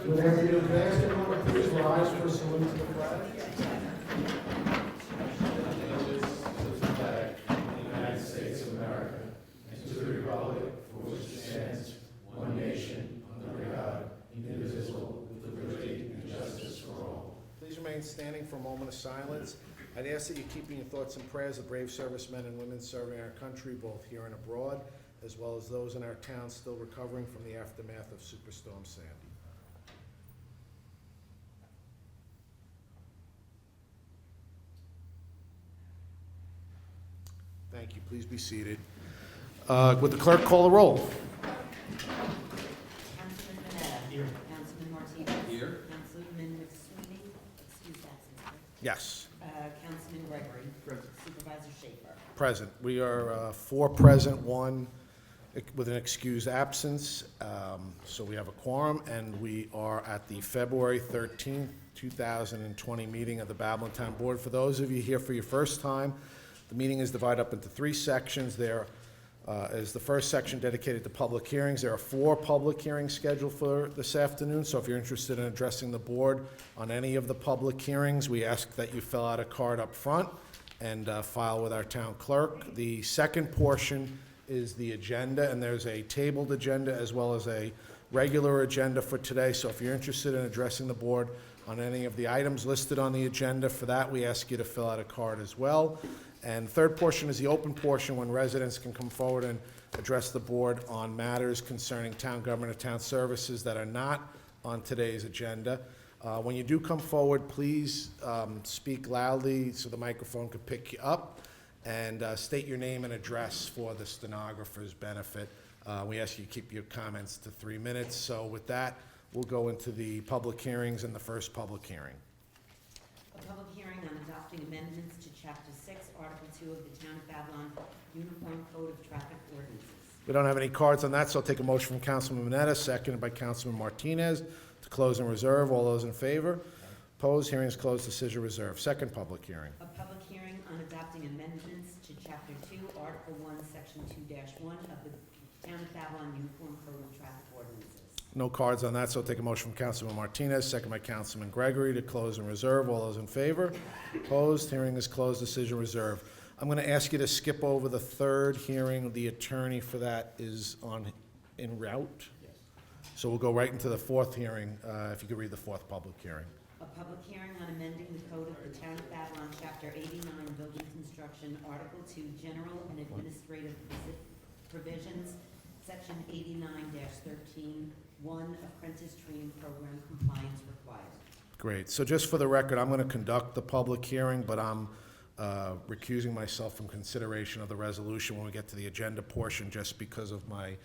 Would every advance everyone please rise for a salute to the flag? Please remain standing for a moment of silence. I'd ask that you keep in your thoughts and prayers the brave servicemen and women serving our country, both here and abroad, as well as those in our town still recovering from the aftermath of Superstorm Sandy. Thank you. Please be seated. Would the clerk call the roll? Councilman Mineta. Here. Councilman Martinez. Here. Councilman McSweeney. Excuse absence. Yes. Councilman Gregory. Present. Supervisor Schaefer. Present. We are four present, one with an excused absence. So we have a quorum, and we are at the February 13th, 2020 meeting of the Babylon Town Board. For those of you here for your first time, the meeting is divided up into three sections. There is the first section dedicated to public hearings. There are 4 public hearings scheduled for this afternoon, so if you're interested in addressing the board on any of the public hearings, we ask that you fill out a card up front and file with our town clerk. The second portion is the agenda, and there's a tabled agenda as well as a regular agenda for today, so if you're interested in addressing the board on any of the items listed on the agenda, for that we ask you to fill out a card as well. And third portion is the open portion, when residents can come forward and address the board on matters concerning town government or town services that are not on today's agenda. When you do come forward, please speak loudly so the microphone can pick you up, and state your name and address for the stenographer's benefit. We ask you to keep your comments to 3 minutes. So with that, we'll go into the public hearings and the first public hearing. A public hearing on adopting amendments to Chapter 6, Article 2 of the Town of Babylon Uniform Code of Traffic Ordinances. We don't have any cards on that, so I'll take a motion from Councilman Mineta, seconded by Councilman Martinez, to close and reserve. All those in favor? Opposed? Hearing is closed. Decision reserved. Second public hearing. A public hearing on adopting amendments to Chapter 2, Article 1, Section 2-1 of the Town of Babylon Uniform Code of Traffic Ordinances. No cards on that, so I'll take a motion from Councilman Martinez, second by Councilman Gregory, to close and reserve. All those in favor? Opposed? Hearing is closed. Decision reserved. I'm going to ask you to skip over the third hearing. The attorney for that is en route. Yes. So we'll go right into the fourth hearing, if you could read the fourth public hearing. A public hearing on amending the Code of the Town of Babylon, Chapter 89, Building Construction, Article 2, General and Administrative Provisions, Section 89-13, 1, Apprentice Training Program Compliance Required. Great. So just for the record, I'm going to conduct the public hearing, but I'm recusing myself from consideration of the resolution when we get to the agenda portion, just because of my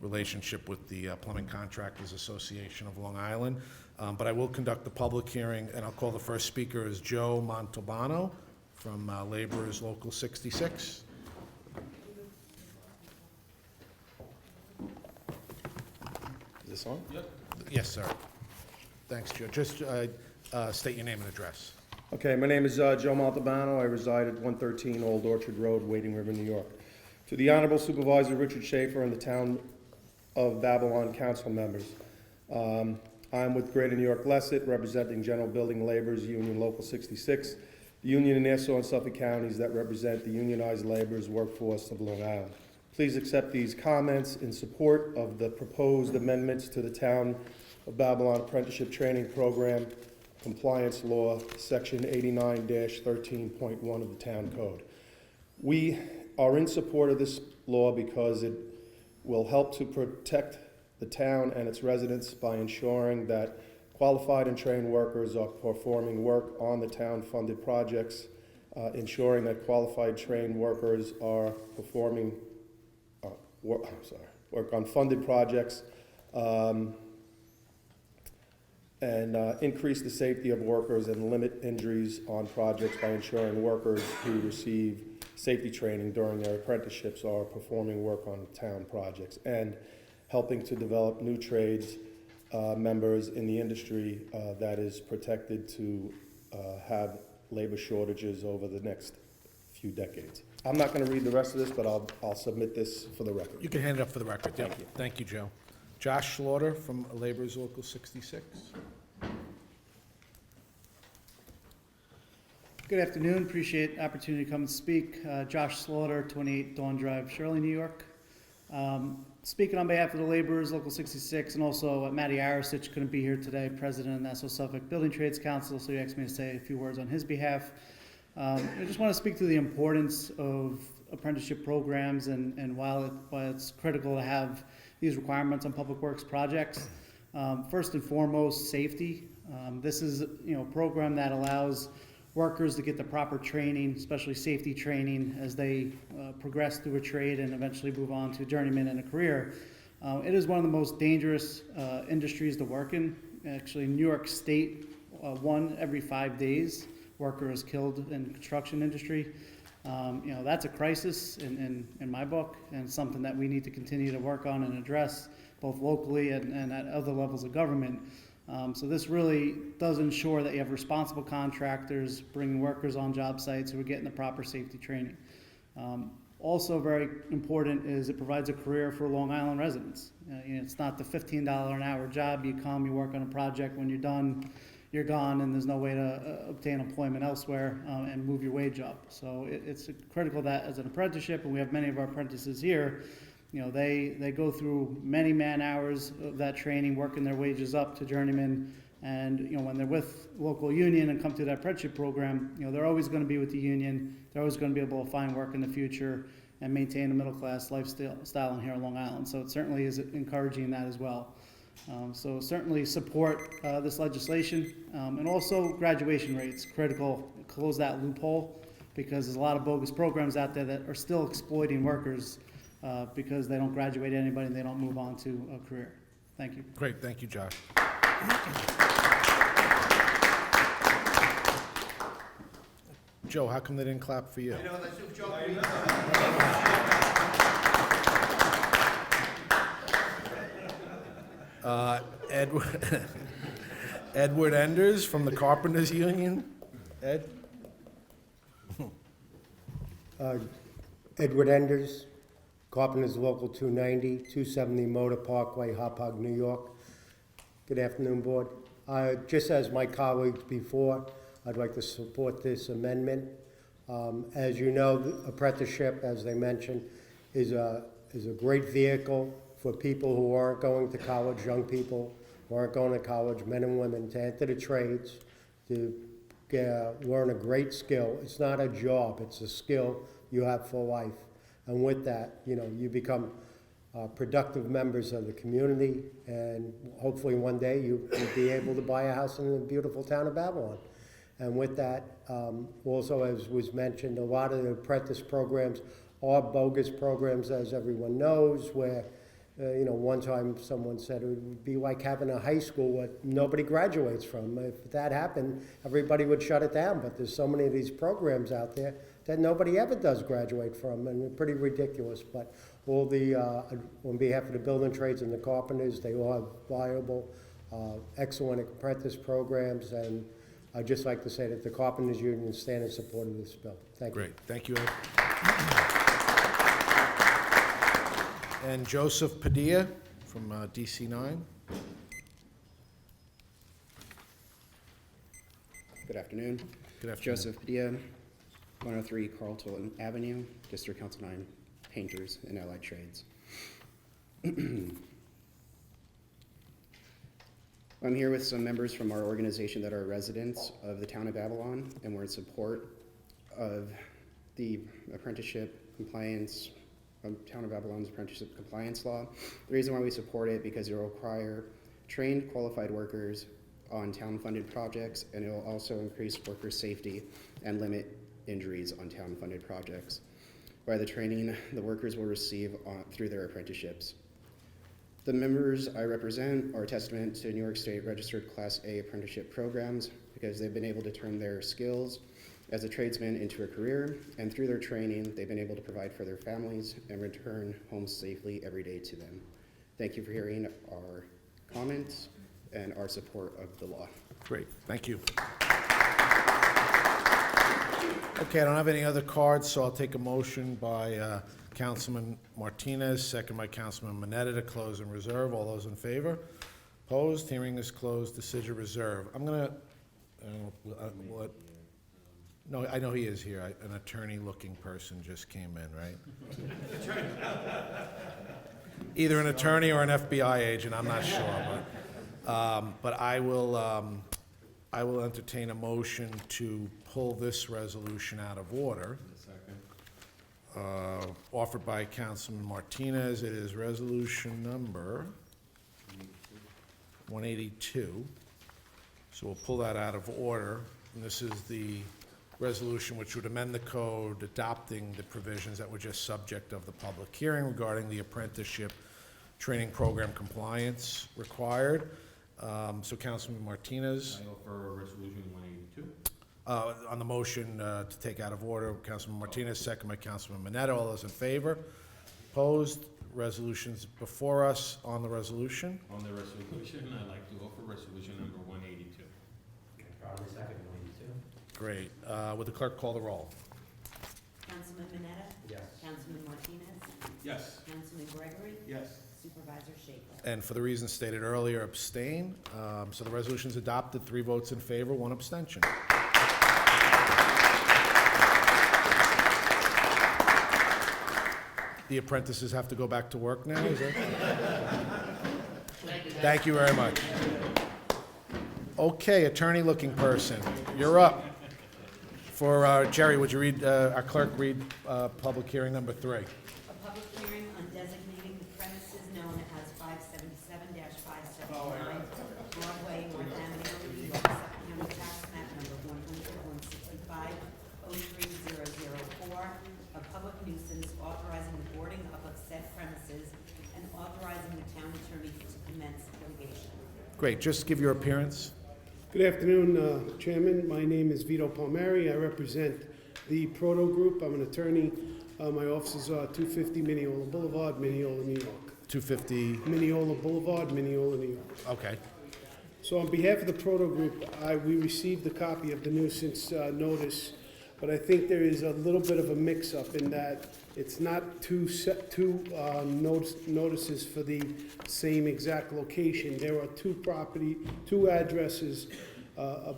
relationship with the Plumbing Contractors Association of Long Island. But I will conduct the public hearing, and I'll call the first speaker as Joe Montalbano from Laborers Local 66. Is this on? Yep. Yes, sir. Thanks, Joe. Just state your name and address. Okay, my name is Joe Montalbano. I reside at 113 Old Orchard Road, Wading River, New York. To the Honorable Supervisor Richard Schaefer and the Town of Babylon Council members, I'm with Greater New York Lesset, representing General Building Laborers Union Local 66, the union in Nassau and Suffolk counties that represent the unionized laborers workforce of Long Island. Please accept these comments in support of the proposed amendments to the Town of Babylon Apprenticeship Training Program Compliance Law, Section 89-13.1 of the Town Code. We are in support of this law because it will help to protect the town and its residents by ensuring that qualified and trained workers are performing work on the town-funded projects, ensuring that qualified trained workers are performing work on funded projects, and increase the safety of workers and limit injuries on projects by ensuring workers who receive safety training during their apprenticeships are performing work on town projects, and helping to develop new trades members in the industry that is protected to have labor shortages over the next few decades. I'm not going to read the rest of this, but I'll submit this for the record. You can hand it up for the record. Thank you. Thank you, Joe. Josh Slaughter from Laborers Local 66. Good afternoon. Appreciate the opportunity to come and speak. Josh Slaughter, 28 Dawn Drive, Shirley, New York. Speaking on behalf of the laborers, Local 66, and also Matty Arasich couldn't be here today, President of the Nassau Suffolk Building Trades Council, so he asked me to say a few words on his behalf. I just want to speak to the importance of apprenticeship programs, and while it's critical to have these requirements on public works projects, first and foremost, safety. This is a program that allows workers to get the proper training, especially safety training, as they progress through a trade and eventually move on to journeyman and a career. It is one of the most dangerous industries to work in. Actually, New York State, 1 every 5 days, worker is killed in the construction industry. That's a crisis in my book, and something that we need to continue to work on and address both locally and at other levels of government. So this really does ensure that you have responsible contractors bringing workers on job sites who are getting the proper safety training. Also very important is it provides a career for Long Island residents. It's not the $15 an hour job. You come, you work on a project, when you're done, you're gone, and there's no way to obtain employment elsewhere and move your wage up. So it's critical that as an apprenticeship, and we have many of our apprentices here, they go through many man hours of that training, working their wages up to journeyman. And when they're with local union and come to that apprenticeship program, they're always going to be with the union. They're always going to be able to find work in the future and maintain a middle class lifestyle here on Long Island. So it certainly is encouraging that as well. So certainly support this legislation, and also graduation rates, critical, close that loophole, because there's a lot of bogus programs out there that are still exploiting workers because they don't graduate anybody and they don't move on to a career. Thank you. Great, thank you, Josh. Joe, how come they didn't clap for you? Edward, Edward Enders from the Carpenters Union. Ed? Edward Enders, Carpenters Local 290, 270 Motor Parkway, Hauppauge, New York. Good afternoon, Board. Just as my colleagues before, I'd like to support this amendment. As you know, the apprenticeship, as they mentioned, is a great vehicle for people who aren't going to college, young people who aren't going to college, men and women, to enter the trades, to learn a great skill. It's not a job, it's a skill you have for life. And with that, you become productive members of the community, and hopefully one day you'll be able to buy a house in the beautiful town of Babylon. And with that, also as was mentioned, a lot of the apprentice programs are bogus programs, as everyone knows, where one time someone said it would be like having a high school that nobody graduates from. If that happened, everybody would shut it down. But there's so many of these programs out there that nobody ever does graduate from, and they're pretty ridiculous. But all the, on behalf of the building trades and the carpenters, they all have viable, excellent apprentice programs, and I'd just like to say that the Carpenters Union stand in support of this bill. Thank you. Great, thank you, Ed. And Joseph Padilla from DC 9. Good afternoon. Good afternoon. Joseph Padilla, 103 Carlton Avenue, District Council 9, Painters and Allied Trades. I'm here with some members from our organization that are residents of the town of Babylon, and we're in support of the apprenticeship compliance, Town of Babylon's apprenticeship compliance law. The reason why we support it, because it will require trained, qualified workers on town-funded projects, and it will also increase worker safety and limit injuries on town-funded projects. By the training the workers will receive through their apprenticeships. The members I represent are a testament to New York State registered Class A apprenticeship programs, because they've been able to turn their skills as a tradesman into a career, and through their training, they've been able to provide for their families and return home safely every day to them. Thank you for hearing our comments and our support of the law. Great, thank you. Okay, I don't have any other cards, so I'll take a motion by Councilman Martinez, second by Councilman Mineta to close and reserve. All those in favor? Opposed? Hearing is closed. Decision reserve. I'm gonna, what? No, I know he is here. An attorney-looking person just came in, right? Either an attorney or an FBI agent, I'm not sure, but I will entertain a motion to pull this resolution out of order. Offered by Councilman Martinez. It is resolution number 182. So we'll pull that out of order. And this is the resolution which would amend the code adopting the provisions that were just subject of the public hearing regarding the apprenticeship training program compliance required. So Councilman Martinez. I offer resolution 182. On the motion to take out of order, Councilman Martinez, second by Councilman Mineta. All those in favor? Opposed? Resolutions before us. On the resolution. On the resolution, I'd like to offer resolution number 182. Probably second, 182. Great. Would the clerk call the roll? Councilman Mineta? Yes. Councilman Martinez? Yes. Councilman Gregory? Yes. Supervisor Schaefer? And for the reasons stated earlier, abstain. So the resolution is adopted, 3 votes in favor, 1 abstention. The apprentices have to go back to work now, is that? Thank you very much. Okay, attorney-looking person, you're up. For, Jerry, would you read, our clerk read public hearing number 3? A public hearing on designating the premises known as 577-579 Broadway, North Avenue, New York, Suffolk County Tax Map number 100-165-03004, a public nuisance authorizing the boarding up of said premises and authorizing the town attorney to commence litigation. Great, just give your appearance. Good afternoon, Chairman. My name is Vito Palmieri. I represent the Proto Group. I'm an attorney. My offices are 250 Mineola Boulevard, Mineola, New York. 250, Mineola Boulevard, Mineola, New York. okay. So on behalf of the Proto Group, we received a copy of the nuisance notice, but I think there is a little bit of a mix-up in that it's not two notices for the same exact location. There are two addresses, a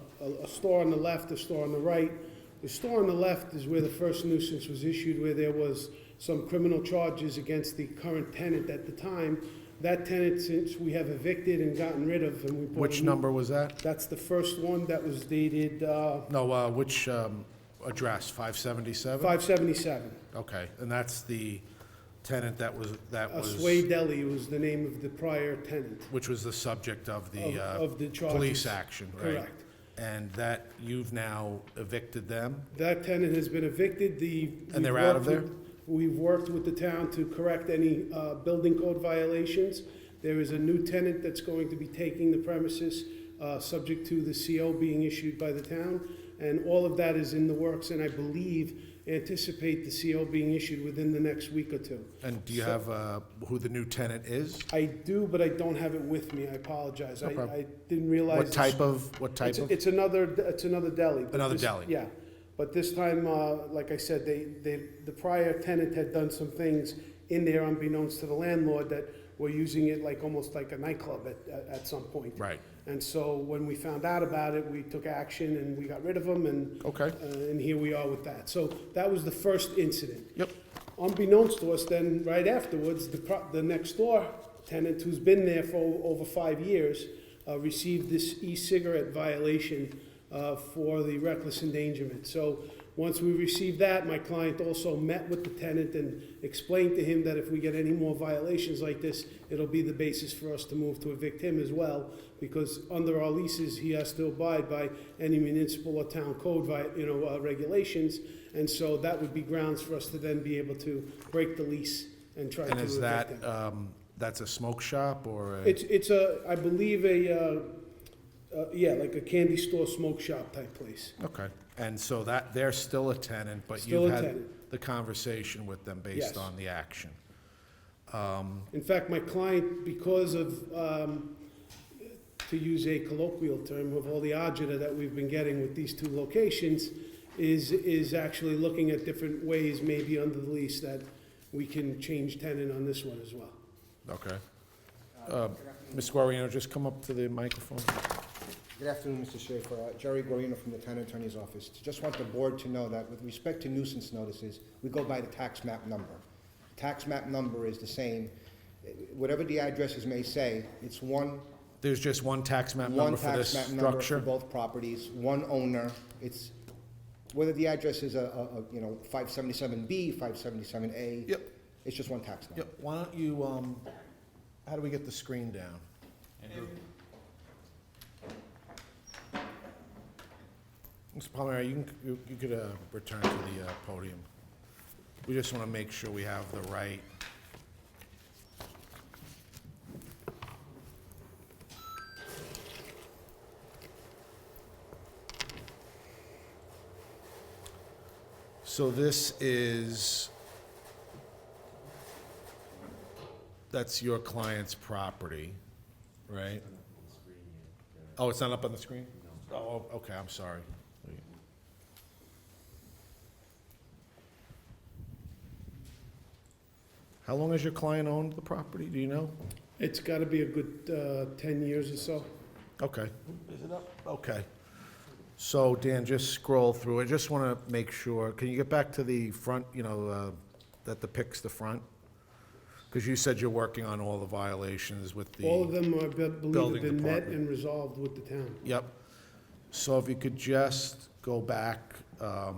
store on the left, a store on the right. The store on the left is where the first nuisance was issued, where there was some criminal charges against the current tenant at the time. That tenant, since we have evicted and gotten rid of, and we bought Which a new- number was that? That's the first one that was dated No, which address, 577? 577. Okay, and that's the tenant that was, Sway Deli was the name of the prior tenant which was the subject of the of the charges. police action, right? Correct. And that, you've now evicted them? That tenant has been evicted. And they're out of there? We've worked with the town to correct any building code violations. There is a new tenant that's going to be taking the premises, subject to the CO being issued by the town. And all of that is in the works, and I believe, anticipate the CO being issued within the next week or two. And do you have who the new tenant is? I do, but I don't have it with me. I apologize. No problem. I didn't realize. What type of? It's another deli. but Another this- deli. Yeah, but this time, like I said, the prior tenant had done some things in there unbeknownst to the landlord that were using it like, almost like a nightclub at some point. Right, And so when we found out about it, we took action and we got rid of them, and okay, and here we are with that. So that was the first incident. yep, Unbeknownst to us, then, right afterwards, the next door tenant, who's been there for over 5 years, received this e-cigarette violation for the reckless endangerment. So once we received that, my client also met with the tenant and explained to him that if we get any more violations like this, it'll be the basis for us to move to evict him as well, because under our leases, he has to abide by any municipal or town code regulations. And so that would be grounds for us to then be able to break the lease and try to and evict is that, him. that's a smoke shop or a? It's I believe like a candy store, smoke shop type place. Okay, and so that, they're still a tenant, but Still you've a had tenant. the conversation with them Yes. based on the action. In fact, my client, because of, to use a colloquial term, of all the agita that we've been getting with these two locations, is actually looking at different ways, maybe under the lease, that we can change tenant on this one as well. Okay. Ms. Guarino, just come up to the microphone. Good afternoon, Mr. Schaefer. Jerry Guarino from the Town Attorney's Office. Just want the board to know that with respect to nuisance notices, we go by the tax map number. Tax map number is the same. Whatever the addresses may say, it's one There's just one tax map number for this tax map number for structure? both properties, one owner. It's, whether the address is you know, 577B, 577A. Yep. It's just one tax number. Yep, why don't you, how do we get the screen down? Andrew? Mr. Palmieri, you could return to the podium. We just want to make sure we have the right. So this is, that's your client's property, right? Oh, it's not up on the screen? Oh, okay, I'm sorry. How long has your client owned the property, do you know? It's gotta be a good 10 years or so. Okay. Is it up? Okay. So Dan, just scroll through. I just want to make sure, can you get back to the front, that depicts the front? Because you said you're working on all the violations with the. All of them, I believe, building have been met department. and resolved with the town. Yep. So if you could just go back to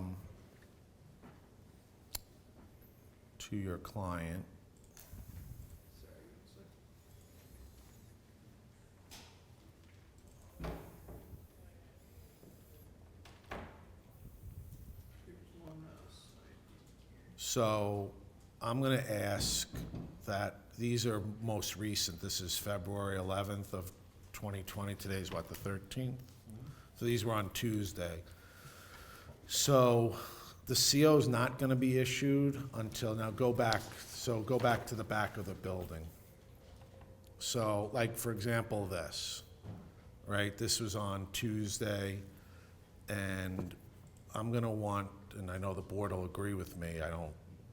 your client. So I'm going to ask that, these are most recent, this is February 11th of 2020, today's what, the 13th? So these were on Tuesday. So the CO is not going to be issued until, now go back to the back of the building. So like, for example, this, right? This was on Tuesday, and I'm going to want, and I know the board will agree with me, I don't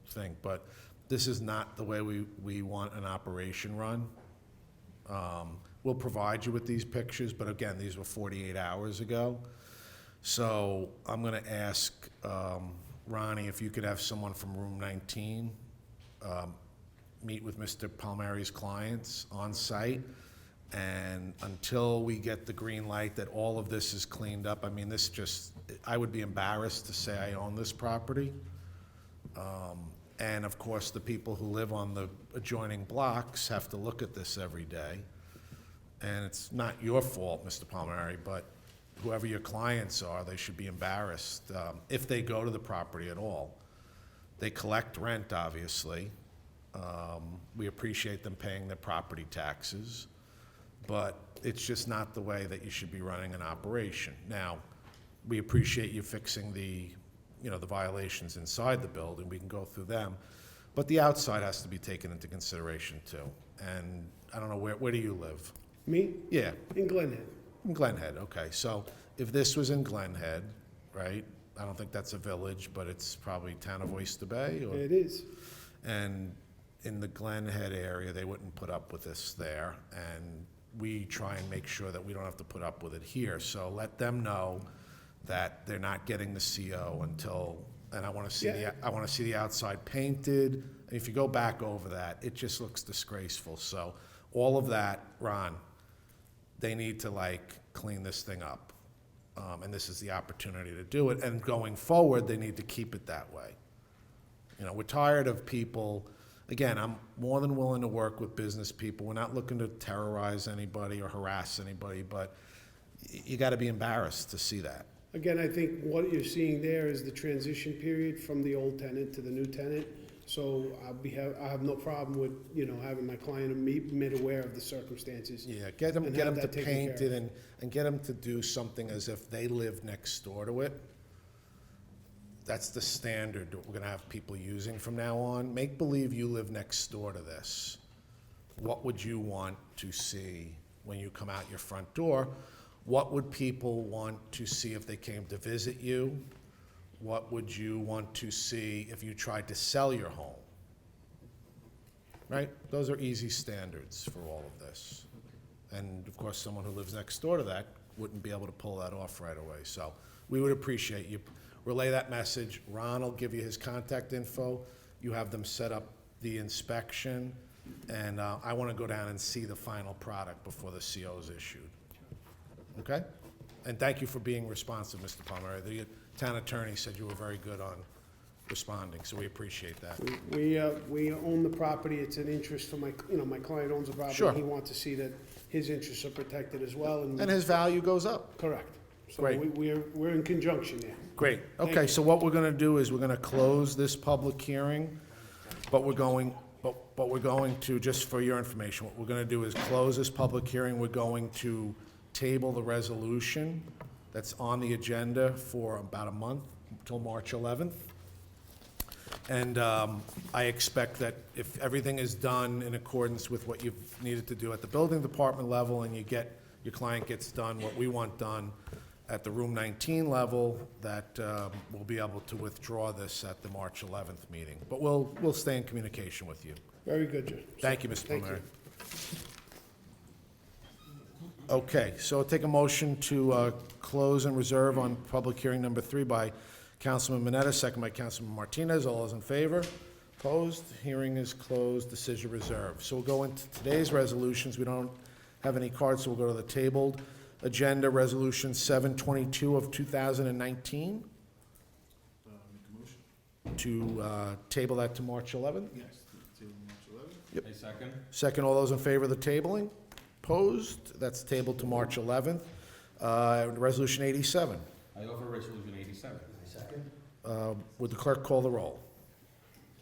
think, but this is not the way we want an operation run. We'll provide you with these pictures, but again, these were 48 hours ago. So I'm gonna ask Ronnie if you could have someone from room 19 meet with Mr. Palmieri's clients on site. And until we get the green light that all of this is cleaned up, I mean, this just, I would be embarrassed to say I own this property. And of course, the people who live on the adjoining blocks have to look at this every day. And it's not your fault, Mr. Palmieri, but whoever your clients are, they should be embarrassed if they go to the property at all. They collect rent, obviously. We appreciate them paying their property taxes, but it's just not the way that you should be running an operation. Now, we appreciate you fixing the violations inside the building. We can go through them, but the outside has to be taken into consideration too. And I don't know, where do you live? Me? Yeah, In Glen Head. in Glen Head, okay. So if this was in Glen Head, right, I don't think that's a village, but it's probably town of Oyster Bay, or, It is. and in the Glen Head area, they wouldn't put up with this there, and we try and make sure that we don't have to put up with it here. So let them know that they're not getting the CO until, and I want to see I want to see the outside painted. And if you go back over that, it just looks disgraceful. So all of that, Ron, they need to clean this thing up. And this is the opportunity to do it. And going forward, they need to keep it that way. We're tired of people, again, I'm more than willing to work with business people. We're not looking to terrorize anybody or harass anybody, but you got to be embarrassed to see that. Again, I think what you're seeing there is the transition period from the old tenant to the new tenant. So I have no problem with, having my client made aware of the circumstances. Yeah, get them And to have that taken paint care it of. and get them to do something as if they live next door to it. That's the standard that we're gonna have people using from now on. Make believe you live next door to this. What would you want to see when you come out your front door? What would people want to see if they came to visit you? what would you want to see if you tried to sell your home? Right? Those are easy standards for all of this. And of course, someone who lives next door to that wouldn't be able to pull that off right away. So we would appreciate you relay that message. Ron will give you his contact info. You have them set up the inspection, and I want to go down and see the final product before the CO is issued. Okay? And thank you for being responsive, Mr. Palmer. The town attorney said you were very good on responding, so we appreciate that. We own the property, it's an interest for my, my client owns the property. Sure. He wants to see that his interests are protected as well, And his value goes up. correct. So Great. we're in conjunction there. Great. Thank Okay, you. so what we're gonna do is we're gonna close this public hearing, but we're going to, just for your information, what we're gonna do is close this public hearing. We're going to table the resolution that's on the agenda for about a month, until March 11th. And I expect that if everything is done in accordance with what you've needed to do at the building department level, and your client gets done what we want done at the room 19 level, that we'll be able to withdraw this at the March 11th meeting. But we'll stay in communication with you. Very good, Judge. Thank you, Mr. Thank Palmieri. Okay, so I'll take a motion to close and reserve on public hearing number 3 by Councilman Mineta, second by Councilman Martinez. All those in favor? Opposed? Hearing is closed, decision reserved. So we'll go into today's resolutions. We don't have any cards, so we'll go to the tabled agenda, Resolution 722 of 2019. To table that to March 11th. Yes, table March 11th. I second. Second, all those in favor of the tabling? Opposed? That's tabled to March 11th. Resolution 87. I offer resolution 87. I second. Would the clerk call the roll?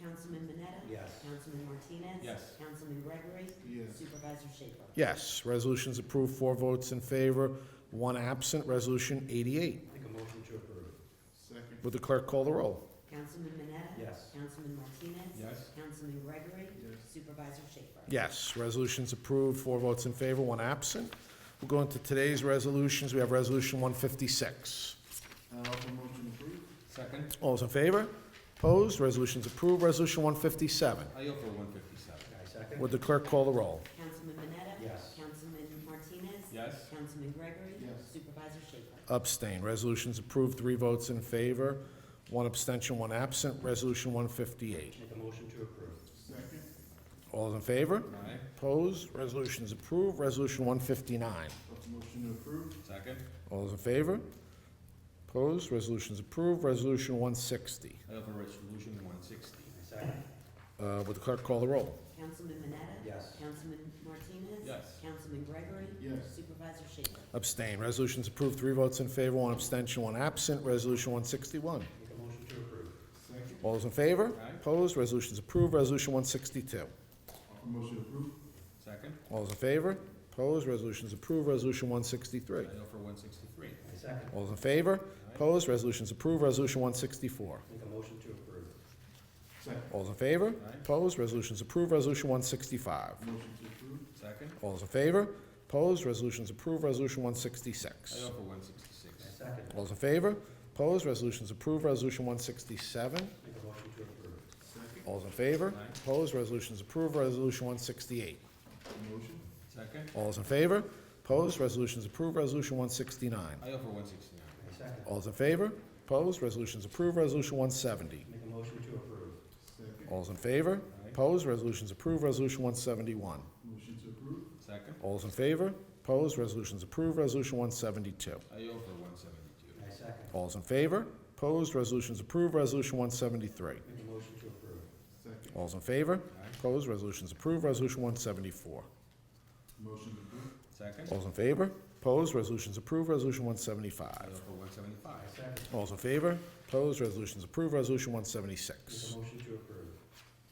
Councilman Mineta? Yes. Councilman Martinez? Yes. Councilman Gregory? Yes. Supervisor Schaefer? Yes, resolution's approved, 4 votes in favor, 1 absent. Resolution 88. Make a motion to approve. Second. Would the clerk call the roll? Councilman Mineta? Yes. Councilman Martinez? Yes. Councilman Gregory? Yes. Supervisor Schaefer? Yes, resolution's approved, 4 votes in favor, 1 absent. We'll go into today's resolutions. We have Resolution 156. Offer motion approved. Second. All those in favor? Opposed? Resolution's approved. Resolution 157. I offer 157. I second. Would the clerk call the roll? Councilman Mineta? Yes. Councilman Martinez? Yes. Councilman Gregory? Yes. Supervisor Schaefer? Abstain. Resolution's approved, 3 votes in favor, 1 abstention, 1 absent. Resolution 158. Make a motion to approve. Second. All those in favor? Aye. Opposed? Resolution's approved. Resolution 159. Offer motion approved. Second. All those in favor? Opposed? Resolution's approved. Resolution 160. I offer resolution 160. I second. Would the clerk call the roll? Councilman Mineta? Yes. Councilman Martinez? Yes. Councilman Gregory? Yes. Supervisor Schaefer? Abstain. Resolution's approved, 3 votes in favor, 1 abstention, 1 absent. Resolution 161. Make a motion to approve. Second. All those in favor? Aye. Opposed? Resolution's approved. Resolution 162. Offer motion approved. Second. All those in favor? Opposed? Resolution's approved. Resolution 163. I offer 163. I second. All those in favor? Opposed? Resolution's approved. Resolution 164. Make a motion to approve. Second. All those in favor? Aye. Opposed? Resolution's approved. Resolution 165. Motion to approve. Second. All those in favor? Opposed? Resolution's approved. Resolution I 166. offer 166. I second. All those in favor? Opposed? Resolution's approved. Resolution 167. Make a motion to approve. Second. All those in favor? Aye. Opposed? Resolution's approved. Resolution 168. Motion. Second. All those in favor? Opposed? Resolution's approved. Resolution 169. I offer 169. I second. All those in favor? Opposed? Resolution's approved. Resolution 170. Make a motion to approve. Second. All those in favor? Aye. Opposed? Resolution's approved. Resolution 171. Motion to approve. Second. All those in favor? Opposed? Resolution's approved. Resolution 172. I offer 172. I second. All those in favor? Opposed? Resolution's approved. Resolution 173. Make a motion to approve. Second. All those in favor? Aye. Opposed? Resolution's approved. Resolution 174. Motion approved. Second. All those in favor? Opposed? Resolution's approved. Resolution 175. I offer 175. I second. All those in favor? Opposed? Resolution's approved. Resolution Make 176. a motion to approve.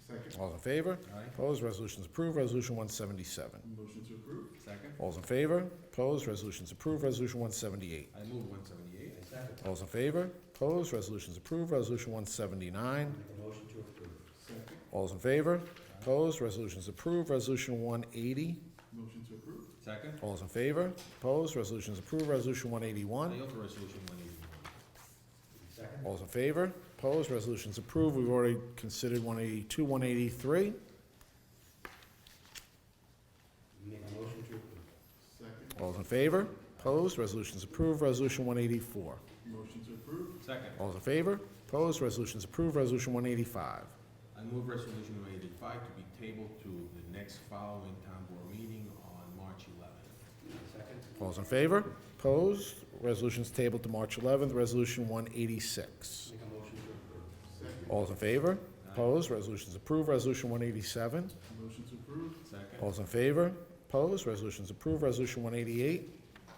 Second. All those in favor? Aye. Opposed? Resolution's approved. Resolution 177. Motion to approve. Second. All those in favor? Opposed? Resolution's approved. Resolution 178. I move 178. I second. All those in favor? Opposed? Resolution's approved. Resolution 179. Make a motion to approve. Second. All those in favor? Opposed? Resolution's approved. Resolution 180. Motion to approve. Second. All those in favor? Opposed? Resolution's approved. Resolution I 181. offer resolution 181. Second. All those in favor? Opposed? Resolution's approved. We've already considered 182, 183. Make a motion to approve. All those in favor? Opposed? Resolution's approved. Resolution 184. Second. All those in favor? Opposed? Resolution's approved. Resolution 185. I move resolution 185 to be tabled to the next following town board meeting on March 11th. Second. All those in favor? Opposed? Resolution's tabled to March 11th. Resolution 186. Make a motion to approve. All those in favor? Opposed? Resolution's approved. Resolution 187. Second. All those in favor? Opposed? Resolution's approved. Resolution 188.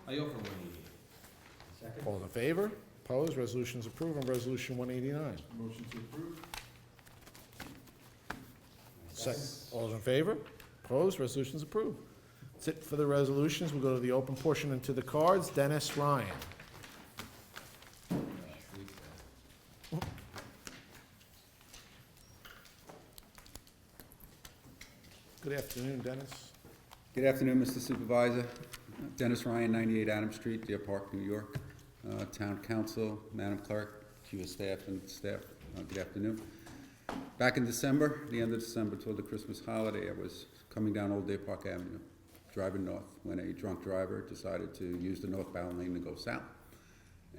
I offer 188. Second. All those in favor? Opposed? Resolution's approved. And Resolution 189. All those in favor? Opposed? Resolution's approved. That's it for the resolutions. We'll go to the open portion and to the cards. Dennis Ryan. Good afternoon, Dennis. Good afternoon, Mr. Supervisor. Dennis Ryan, 98 Adams Street, Deer Park, New York. Town Council, Madam Clerk, Chief of Staff and staff, good afternoon. Back in December, the end of December, toward the Christmas holiday, I was coming down Old Deer Park Avenue, driving north, when a drunk driver decided to use the northbound lane to go south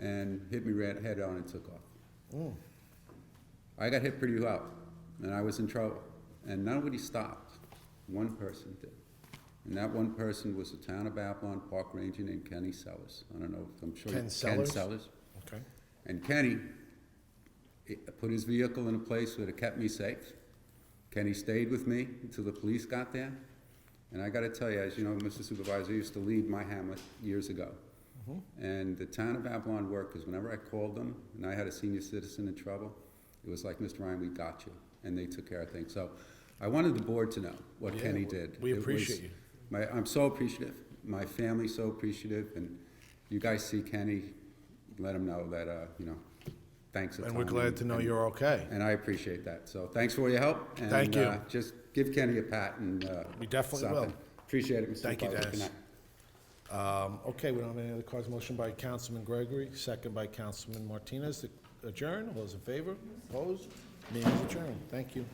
and hit me right head on and took off. I got hit pretty well, and I was in trouble. And nobody stopped. One person did. And that one person was the town of Babylon Park Ranger named Kenny Sellers. I don't know, I'm sure. Ken Sellers? Ken Sellers. Okay. And Kenny put his vehicle in a place where it kept me safe. Kenny stayed with me until the police got there. And I gotta tell you, as you know, Mr. Supervisor, I used to lead my hamlet years ago. And the town of Babylon workers, whenever I called them and I had a senior citizen in trouble, it was like, Mr. Ryan, we got you. And they took care of things. So I wanted the board to know what Yeah, Kenny did. we It was- appreciate you. I'm so appreciative. My family's so appreciative. And you guys see Kenny, let him know that, thanks a ton. And we're glad to know you're okay. And I appreciate that. So thanks for your help. And, Thank you. Just give Kenny a pat and, We definitely will. something. Appreciate it, Mr. Thank you, Supervisor. Good Dennis. night. Okay, we don't have any other cards. Motion by Councilman Gregory, second by Councilman Martinez to adjourn. All those in favor? Opposed? Meeting is adjourned. Thank you.